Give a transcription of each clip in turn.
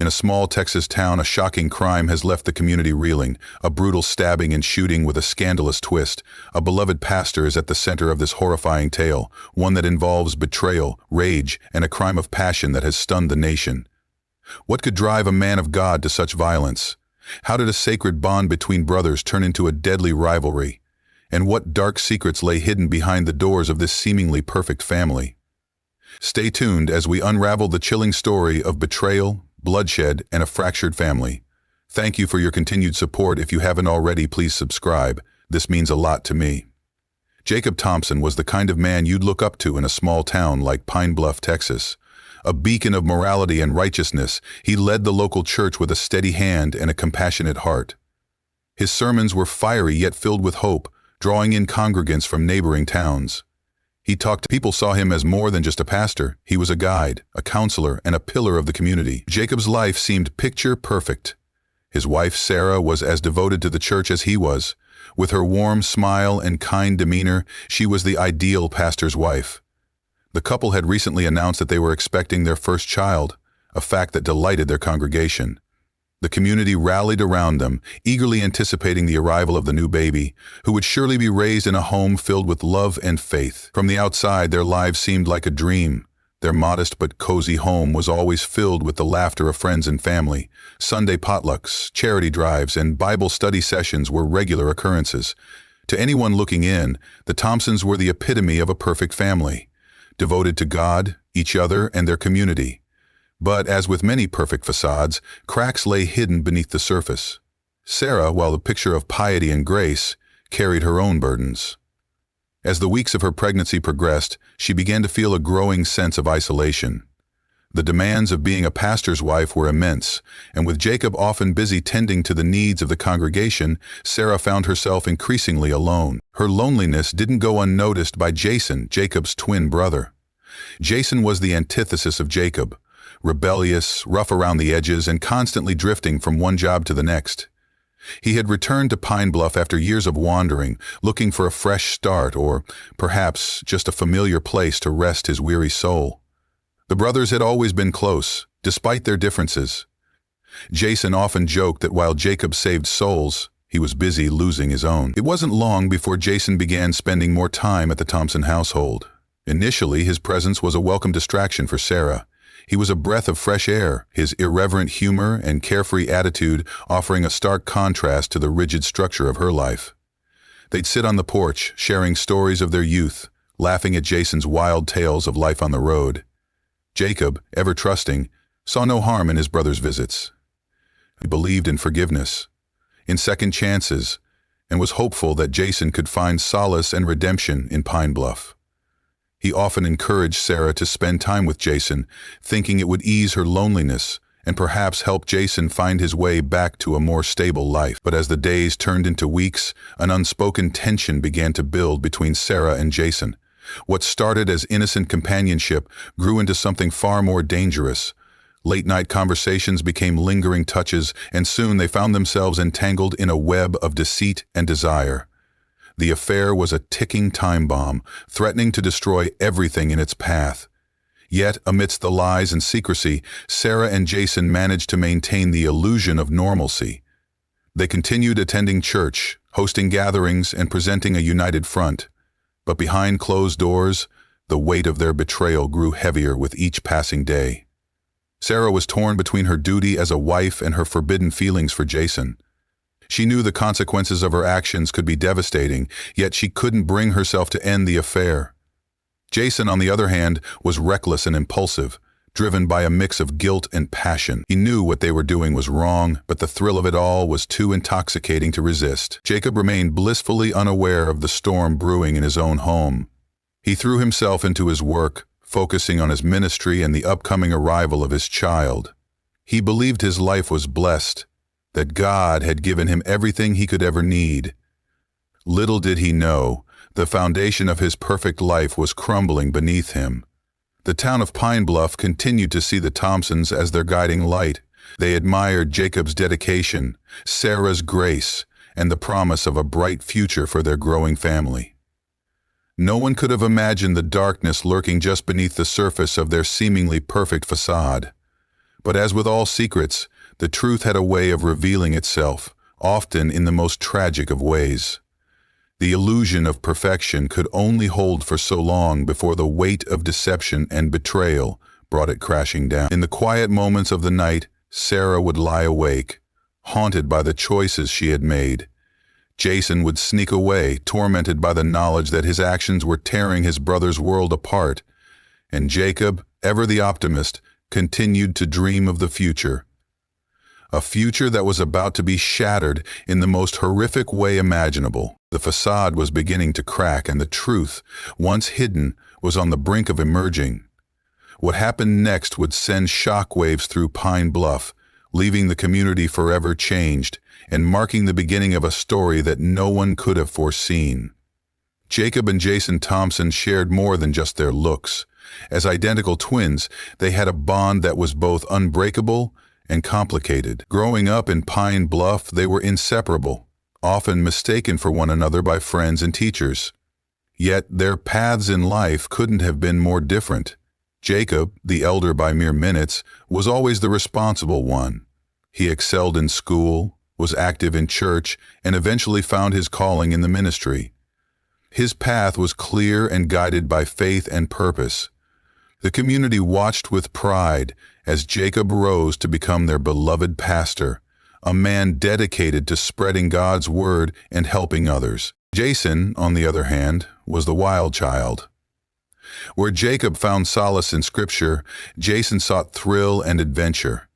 a small Texas town, a shocking crime has left the community reeling. A brutal stabbing and shooting with a scandalous twist. A beloved pastor is at the center of this horrifying tale, one that involves betrayal, rage, and a crime of passion that has stunned the nation. What could drive a man of God to such violence? How did a sacred bond between brothers turn into a deadly rivalry? And what dark secrets lay hidden behind the doors of this seemingly perfect family? Stay tuned as we unravel the chilling story of betrayal, bloodshed, and a fractured family. Thank you for your continued support. If you haven't already, please subscribe. This means a lot to me. Jacob Thompson was the kind of man you'd look up to in a small town like Pine Bluff, Texas. A beacon of morality and righteousness, he led the local church with a steady hand and a compassionate heart. His sermons were fiery yet filled with hope, drawing in congregants from neighboring towns. People saw him as more than just a pastor. He was a guide, a counselor, and a pillar of the community. Jacob's life seemed picture perfect. His wife, Sarah, was as devoted to the church as he was. With her warm smile and kind demeanor, she was the ideal pastor's wife. The couple had recently announced that they were expecting their first child, a fact that delighted their congregation. The community rallied around them, eagerly anticipating the arrival of the new baby, who would surely be raised in a home filled with love and faith. From the outside, their lives seemed like a dream. Their modest but cozy home was always filled with the laughter of friends and family. Sunday potlucks, charity drives, and Bible study sessions were regular occurrences. To anyone looking in, the Thompsons were the epitome of a perfect family, devoted to God, each other, and their community. But as with many perfect facades, cracks lay hidden beneath the surface. Sarah, while the picture of piety and grace, carried her own burdens. As the weeks of her pregnancy progressed, she began to feel a growing sense of isolation. The demands of being a pastor's wife were immense, and with Jacob often busy tending to the needs of the congregation, Sarah found herself increasingly alone. Her loneliness didn't go unnoticed by Jason, Jacob's twin brother. Jason was the antithesis of Jacob, rebellious, rough around the edges, and constantly drifting from one job to the next. He had returned to Pine Bluff after years of wandering, looking for a fresh start or perhaps just a familiar place to rest his weary soul. The brothers had always been close, despite their differences. Jason often joked that while Jacob saved souls, he was busy losing his own. It wasn't long before Jason began spending more time at the Thompson household. Initially, his presence was a welcome distraction for Sarah. He was a breath of fresh air, his irreverent humor and carefree attitude offering a stark contrast to the rigid structure of her life. They'd sit on the porch, sharing stories of their youth, laughing at Jason's wild tales of life on the road. Jacob, ever trusting, saw no harm in his brother's visits. He believed in forgiveness, in second chances, and was hopeful that Jason could find solace and redemption in Pine Bluff. He often encouraged Sarah to spend time with Jason, thinking it would ease her loneliness and perhaps help Jason find his way back to a more stable life. But as the days turned into weeks, an unspoken tension began to build between Sarah and Jason. What started as innocent companionship grew into something far more dangerous. Late-night conversations became lingering touches, and soon they found themselves entangled in a web of deceit and desire. The affair was a ticking time bomb, threatening to destroy everything in its path. Yet, amidst the lies and secrecy, Sarah and Jason managed to maintain the illusion of normalcy. They continued attending church, hosting gatherings, and presenting a united front. But behind closed doors, the weight of their betrayal grew heavier with each passing day. Sarah was torn between her duty as a wife and her forbidden feelings for Jason. She knew the consequences of her actions could be devastating, yet she couldn't bring herself to end the affair. Jason, on the other hand, was reckless and impulsive, driven by a mix of guilt and passion. He knew what they were doing was wrong, but the thrill of it all was too intoxicating to resist. Jacob remained blissfully unaware of the storm brewing in his own home. He threw himself into his work, focusing on his ministry and the upcoming arrival of his child. He believed his life was blessed, that God had given him everything he could ever need. Little did he know, the foundation of his perfect life was crumbling beneath him. The town of Pine Bluff continued to see the Thompsons as their guiding light. They admired Jacob's dedication, Sarah's grace, and the promise of a bright future for their growing family. No one could have imagined the darkness lurking just beneath the surface of their seemingly perfect facade. But as with all secrets, the truth had a way of revealing itself, often in the most tragic of ways. The illusion of perfection could only hold for so long before the weight of deception and betrayal brought it crashing down. In the quiet moments of the night, Sarah would lie awake, haunted by the choices she had made. Jason would sneak away, tormented by the knowledge that his actions were tearing his brother's world apart. And Jacob, ever the optimist, continued to dream of the future. A future that was about to be shattered in the most horrific way imaginable. The facade was beginning to crack, and the truth, once hidden, was on the brink of emerging. What happened next would send shockwaves through Pine Bluff, leaving the community forever changed, and marking the beginning of a story that no one could have foreseen. Jacob and Jason Thompson shared more than just their looks. As identical twins, they had a bond that was both unbreakable and complicated. Growing up in Pine Bluff, they were inseparable, often mistaken for one another by friends and teachers. Yet their paths in life couldn't have been more different. Jacob, the elder by mere minutes, was always the responsible one. He excelled in school, was active in church, and eventually found his calling in the ministry. His path was clear and guided by faith and purpose. The community watched with pride as Jacob rose to become their beloved pastor, a man dedicated to spreading God's word and helping others. Jason, on the other hand, was the wild child. Where Jacob found solace in Scripture, Jason sought thrill and adventure.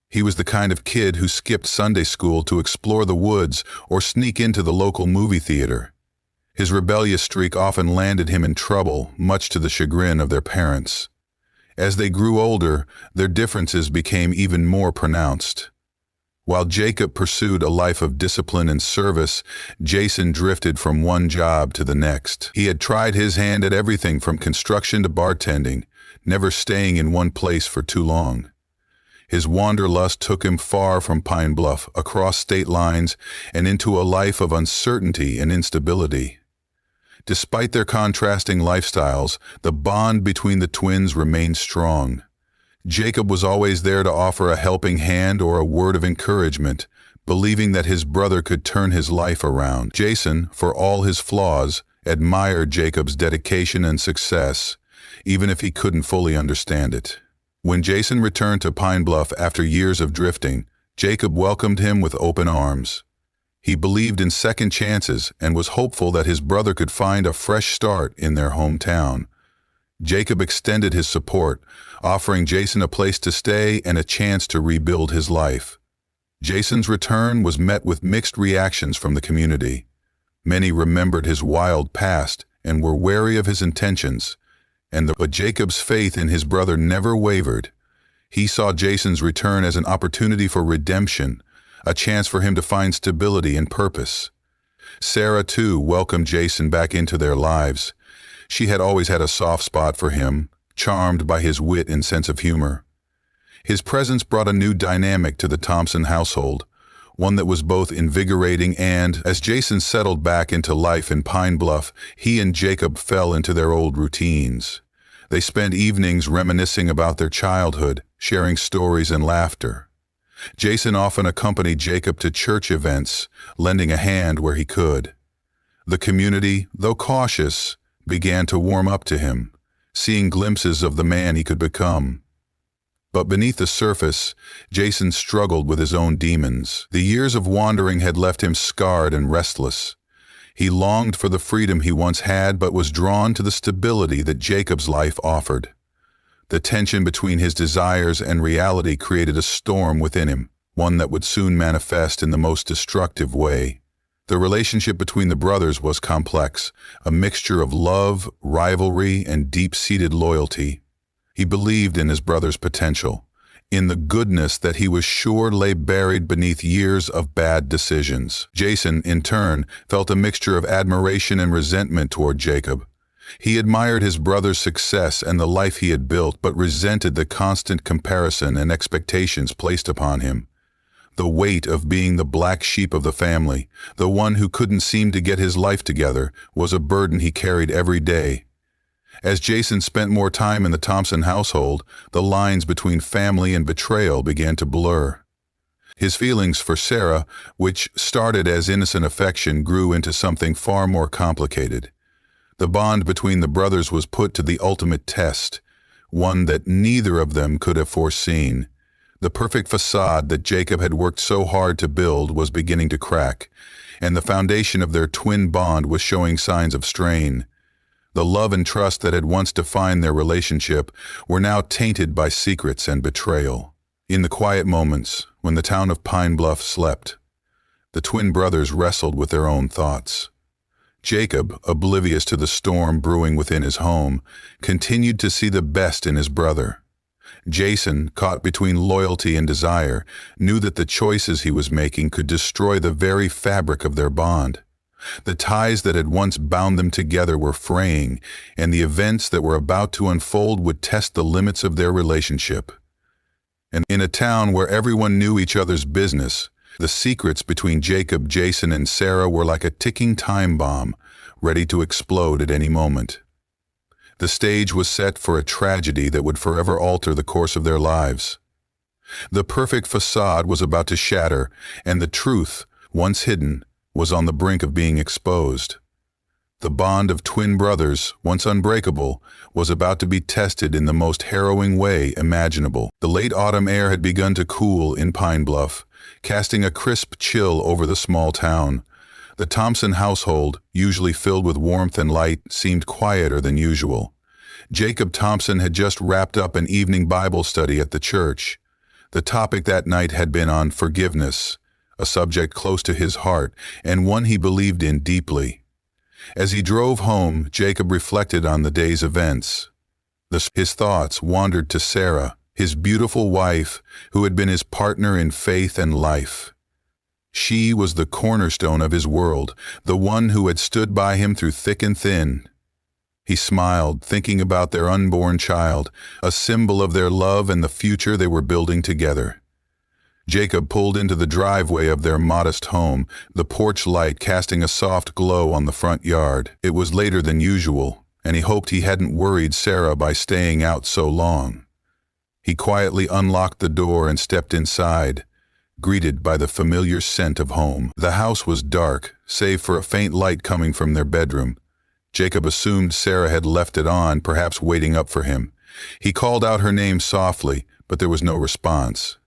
He was the kind of kid who skipped Sunday school to explore the woods or sneak into the local movie theater. His rebellious streak often landed him in trouble, much to the chagrin of their parents. As they grew older, their differences became even more pronounced. While Jacob pursued a life of discipline and service, Jason drifted from one job to the next. He had tried his hand at everything from construction to bartending, never staying in one place for too long. His wanderlust took him far from Pine Bluff, across state lines, and into a life of uncertainty and instability. Despite their contrasting lifestyles, the bond between the twins remained strong. Jacob was always there to offer a helping hand or a word of encouragement, believing that his brother could turn his life around. Jason, for all his flaws, admired Jacob's dedication and success, even if he couldn't fully understand it. When Jason returned to Pine Bluff after years of drifting, Jacob welcomed him with open arms. He believed in second chances and was hopeful that his brother could find a fresh start in their hometown. Jacob extended his support, offering Jason a place to stay and a chance to rebuild his life. Jason's return was met with mixed reactions from the community. Many remembered his wild past and were wary of his intentions, but Jacob's faith in his brother never wavered. He saw Jason's return as an opportunity for redemption, a chance for him to find stability and purpose. Sarah, too, welcomed Jason back into their lives. She had always had a soft spot for him, charmed by his wit and sense of humor. His presence brought a new dynamic to the Thompson household, one that was both invigorating and, as Jason settled back into life in Pine Bluff, he and Jacob fell into their old routines. They spent evenings reminiscing about their childhood, sharing stories and laughter. Jason often accompanied Jacob to church events, lending a hand where he could. The community, though cautious, began to warm up to him, seeing glimpses of the man he could become. But beneath the surface, Jason struggled with his own demons. The years of wandering had left him scarred and restless. He longed for the freedom he once had, but was drawn to the stability that Jacob's life offered. The tension between his desires and reality created a storm within him, one that would soon manifest in the most destructive way. The relationship between the brothers was complex, a mixture of love, rivalry, and deep-seated loyalty. He believed in his brother's potential, in the goodness that he was sure lay buried beneath years of bad decisions. Jason, in turn, felt a mixture of admiration and resentment toward Jacob. He admired his brother's success and the life he had built, but resented the constant comparison and expectations placed upon him. The weight of being the black sheep of the family, the one who couldn't seem to get his life together, was a burden he carried every day. As Jason spent more time in the Thompson household, the lines between family and betrayal began to blur. His feelings for Sarah, which started as innocent affection, grew into something far more complicated. The bond between the brothers was put to the ultimate test, one that neither of them could have foreseen. The perfect facade that Jacob had worked so hard to build was beginning to crack, and the foundation of their twin bond was showing signs of strain. The love and trust that had once defined their relationship were now tainted by secrets and betrayal. In the quiet moments, when the town of Pine Bluff slept, the twin brothers wrestled with their own thoughts. Jacob, oblivious to the storm brewing within his home, continued to see the best in his brother. Jason, caught between loyalty and desire, knew that the choices he was making could destroy the very fabric of their bond. The ties that had once bound them together were fraying, and the events that were about to unfold would test the limits of their relationship. And in a town where everyone knew each other's business, the secrets between Jacob, Jason, and Sarah were like a ticking time bomb, ready to explode at any moment. The stage was set for a tragedy that would forever alter the course of their lives. The perfect facade was about to shatter, and the truth, once hidden, was on the brink of being exposed. The bond of twin brothers, once unbreakable, was about to be tested in the most harrowing way imaginable. The late autumn air had begun to cool in Pine Bluff, casting a crisp chill over the small town. The Thompson household, usually filled with warmth and light, seemed quieter than usual. Jacob Thompson had just wrapped up an evening Bible study at the church. The topic that night had been on forgiveness, a subject close to his heart and one he believed in deeply. As he drove home, Jacob reflected on the day's events. His thoughts wandered to Sarah, his beautiful wife, who had been his partner in faith and life. She was the cornerstone of his world, the one who had stood by him through thick and thin. He smiled, thinking about their unborn child, a symbol of their love and the future they were building together. Jacob pulled into the driveway of their modest home, the porch light casting a soft glow on the front yard. It was later than usual, and he hoped he hadn't worried Sarah by staying out so long. He quietly unlocked the door and stepped inside, greeted by the familiar scent of home. The house was dark, save for a faint light coming from their bedroom. Jacob assumed Sarah had left it on, perhaps waiting up for him. He called out her name softly, but there was no response.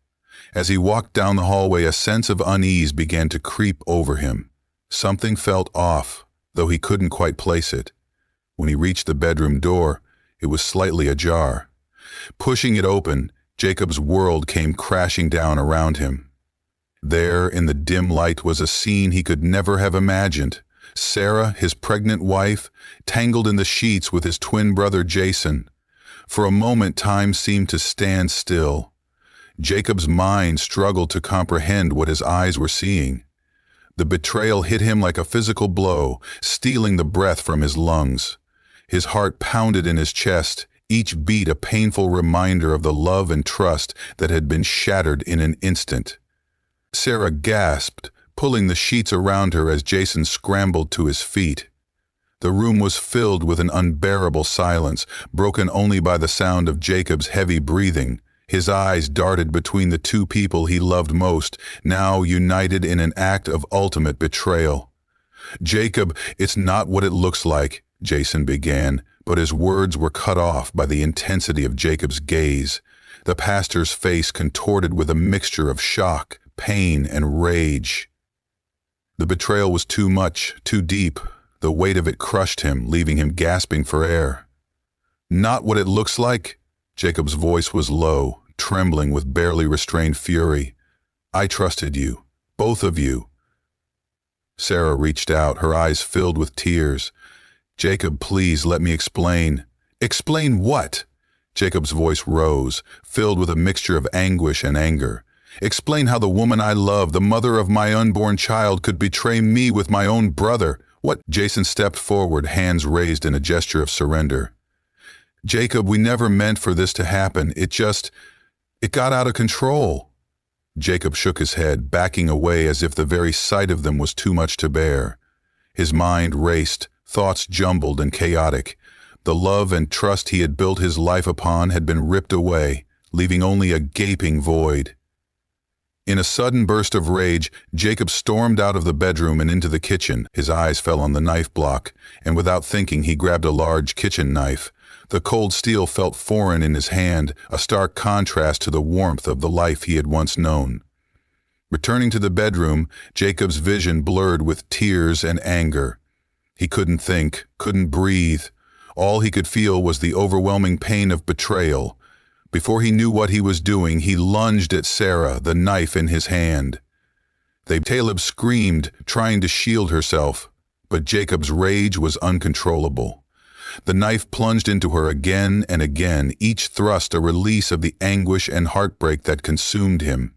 As he walked down the hallway, a sense of unease began to creep over him. Something felt off, though he couldn't quite place it. When he reached the bedroom door, it was slightly ajar. Pushing it open, Jacob's world came crashing down around him. There, in the dim light, was a scene he could never have imagined. Sarah, his pregnant wife, tangled in the sheets with his twin brother Jason. For a moment, time seemed to stand still. Jacob's mind struggled to comprehend what his eyes were seeing. The betrayal hit him like a physical blow, stealing the breath from his lungs. His heart pounded in his chest, each beat a painful reminder of the love and trust that had been shattered in an instant. Sarah gasped, pulling the sheets around her as Jason scrambled to his feet. The room was filled with an unbearable silence, broken only by the sound of Jacob's heavy breathing. His eyes darted between the two people he loved most, now united in an act of ultimate betrayal. "Jacob, it's not what it looks like," Jason began, but his words were cut off by the intensity of Jacob's gaze. The pastor's face contorted with a mixture of shock, pain, and rage. The betrayal was too much, too deep. The weight of it crushed him, leaving him gasping for air. "Not what it looks like?" Jacob's voice was low, trembling with barely restrained fury. "I trusted you, both of you." Sarah reached out, her eyes filled with tears. "Jacob, please let me explain." "Explain what?" Jacob's voice rose, filled with a mixture of anguish and anger. "Explain how the woman I love, the mother of my unborn child, could betray me with my own brother. What?" Jason stepped forward, hands raised in a gesture of surrender. "Jacob, we never meant for this to happen. It got out of control." Jacob shook his head, backing away as if the very sight of them was too much to bear. His mind raced, thoughts jumbled and chaotic. The love and trust he had built his life upon had been ripped away, leaving only a gaping void. In a sudden burst of rage, Jacob stormed out of the bedroom and into the kitchen. His eyes fell on the knife block, and without thinking he grabbed a large kitchen knife. The cold steel felt foreign in his hand, a stark contrast to the warmth of the life he had once known. Returning to the bedroom, Jacob's vision blurred with tears and anger. He couldn't think, couldn't breathe. All he could feel was the overwhelming pain of betrayal. Before he knew what he was doing, he lunged at Sarah, the knife in his hand. Caleb screamed, trying to shield herself, but Jacob's rage was uncontrollable. The knife plunged into her again and again, each thrust a release of the anguish and heartbreak that consumed him.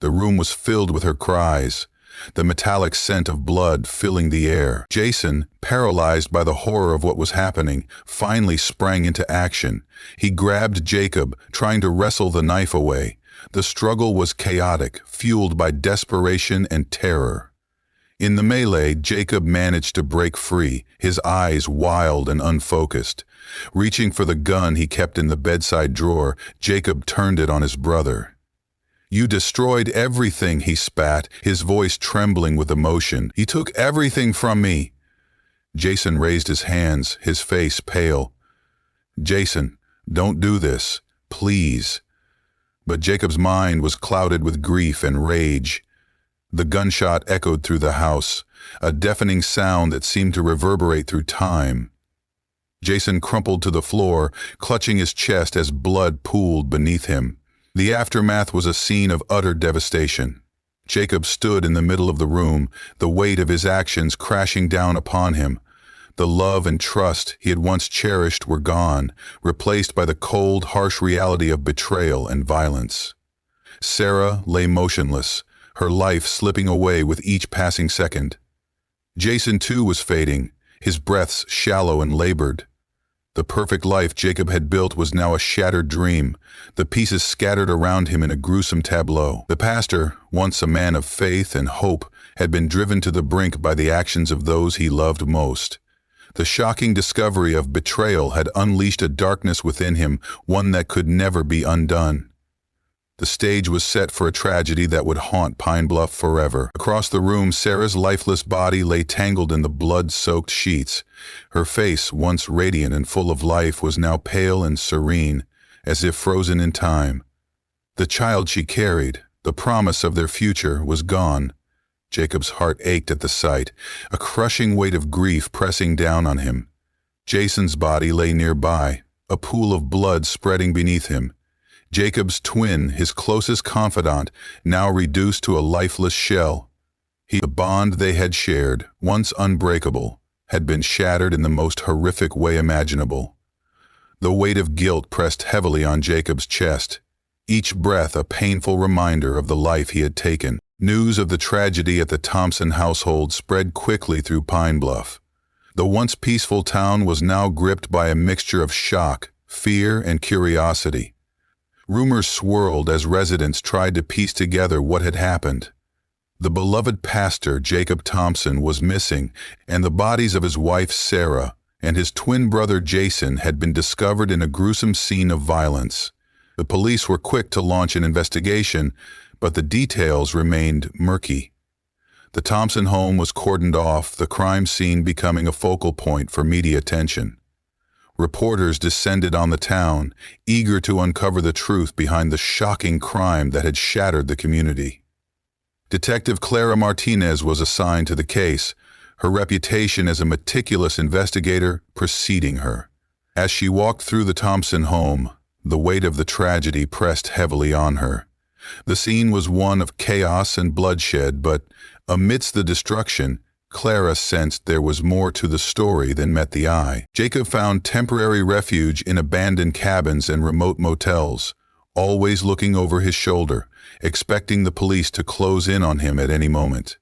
The room was filled with her cries, the metallic scent of blood filling the air. Jason, paralyzed by the horror of what was happening, finally sprang into action. He grabbed Jacob, trying to wrestle the knife away. The struggle was chaotic, fueled by desperation and terror. In the melee, Jacob managed to break free, his eyes wild and unfocused. Reaching for the gun he kept in the bedside drawer, Jacob turned it on his brother. "You destroyed everything," he spat, his voice trembling with emotion. "You took everything from me." Jason raised his hands, his face pale. "Jason, don't do this, please." But Jacob's mind was clouded with grief and rage. The gunshot echoed through the house, a deafening sound that seemed to reverberate through time. Jason crumpled to the floor, clutching his chest as blood pooled beneath him. The aftermath was a scene of utter devastation. Jacob stood in the middle of the room, the weight of his actions crashing down upon him. The love and trust he had once cherished were gone, replaced by the cold, harsh reality of betrayal and violence. Sarah lay motionless, her life slipping away with each passing second. Jason too was fading, his breaths shallow and labored. The perfect life Jacob had built was now a shattered dream, the pieces scattered around him in a gruesome tableau. The pastor, once a man of faith and hope, had been driven to the brink by the actions of those he loved most. The shocking discovery of betrayal had unleashed a darkness within him, one that could never be undone. The stage was set for a tragedy that would haunt Pine Bluff forever. Across the room, Sarah's lifeless body lay tangled in the blood-soaked sheets. Her face, once radiant and full of life, was now pale and serene, as if frozen in time. The child she carried, the promise of their future, was gone. Jacob's heart ached at the sight, a crushing weight of grief pressing down on him. Jason's body lay nearby, a pool of blood spreading beneath him. Jacob's twin, his closest confidant, now reduced to a lifeless shell. The bond they had shared, once unbreakable, had been shattered in the most horrific way imaginable. The weight of guilt pressed heavily on Jacob's chest, each breath a painful reminder of the life he had taken. News of the tragedy at the Thompson household spread quickly through Pine Bluff. The once peaceful town was now gripped by a mixture of shock, fear, and curiosity. Rumors swirled as residents tried to piece together what had happened. The beloved pastor, Jacob Thompson, was missing, and the bodies of his wife, Sarah, and his twin brother, Jason, had been discovered in a gruesome scene of violence. The police were quick to launch an investigation, but the details remained murky. The Thompson home was cordoned off, the crime scene becoming a focal point for media attention. Reporters descended on the town, eager to uncover the truth behind the shocking crime that had shattered the community. Detective Clara Martinez was assigned to the case, her reputation as a meticulous investigator preceding her. As she walked through the Thompson home, the weight of the tragedy pressed heavily on her. The scene was one of chaos and bloodshed, but amidst the destruction, Clara sensed there was more to the story than met the eye. Jacob found temporary refuge in abandoned cabins and remote motels, always looking over his shoulder, expecting the police to close in on him at any moment.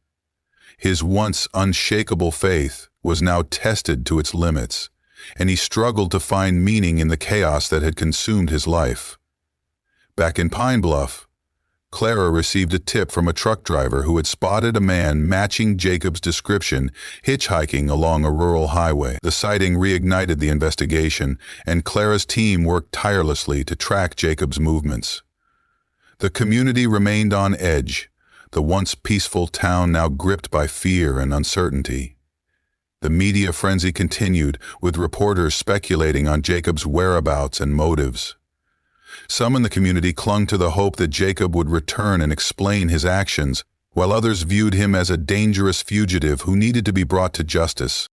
His once unshakable faith was now tested to its limits, and he struggled to find meaning in the chaos that had consumed his life. Back in Pine Bluff, Clara received a tip from a truck driver who had spotted a man matching Jacob's description hitchhiking along a rural highway. The sighting reignited the investigation, and Clara's team worked tirelessly to track Jacob's movements. The community remained on edge, the once peaceful town now gripped by fear and uncertainty. The media frenzy continued, with reporters speculating on Jacob's whereabouts and motives. Some in the community clung to the hope that Jacob would return and explain his actions, while others viewed him as a dangerous fugitive who needed to be brought to justice.